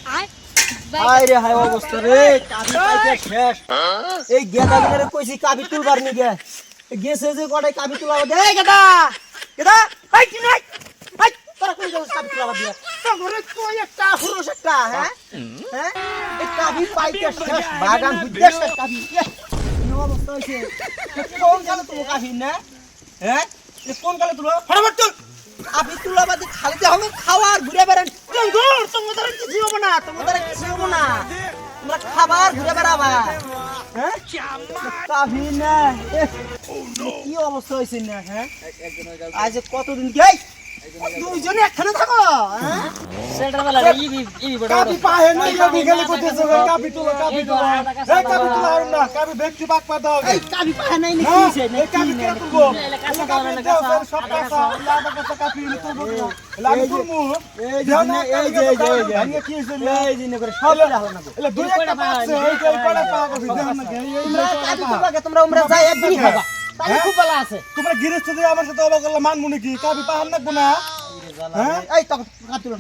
হায় রে হায় অবস্থা রে কাবি পাইতে শেষ এই গেদা গেদারে কইছি কাবি তুলবার নি গেছে যে কটাই কাবি তুলা দে গেদা গেদা হাই কি নাই হাই তোরা কই যাস কাবি তুলা দিয়া তো ঘরে কই একটা হুরস একটা হ্যাঁ হ্যাঁ এই কাবি পাইতে শেষ বাগান বুঝতে শেষ কাবি কি অবস্থা হইছে কোন কালে তুমি কাবি না হ্যাঁ এ কোন কালে তুলো ফটাফট তুল আপনি তুলাবাদি খালিতে হবে খাওয়ার ঘুরে বেড়ান তোমাদের কিছু হবো না তোমাদের কিছু হবো না তোমরা খাবার ঘুরে বেড়াবা হ্যাঁ কাবি না কি অবস্থা হয়েছে না হ্যাঁ আজ কতদিন গে দুইজনে একখানে থাকো হ্যাঁ সেটার বেলা ইবি বড় কাবি পাহে নাই কাবি গেলে কইতেছে কাবি তোলা এই কাবি তোলা আর না কাবি ব্যক্তি বাক পা দাও এই কাবি পায় নাই নাকি হইছে এই কাবি কে তুলবো কাঁচা কাবি দাও সব কাঁচা লাদা কাঁচা কাবি তুলবো লাগি তুলমু এই যে ভাঙে কি হইছে এই দিনে করে সব হলো না এলা দুই একটা পাচ্ছে এই কই পড়া পা কবি দেখ না তোমরা কাবি তুলবা তোমরা উমরা যাই একদিনই খাবা তাহলে খুব ভালো আছে তোমরা গিরস্ত দিয়ে আমার সাথে অবাক করলে মানমু নাকি কাবি পাহান না গুনা হ্যাঁ এই তো কাবি তুলো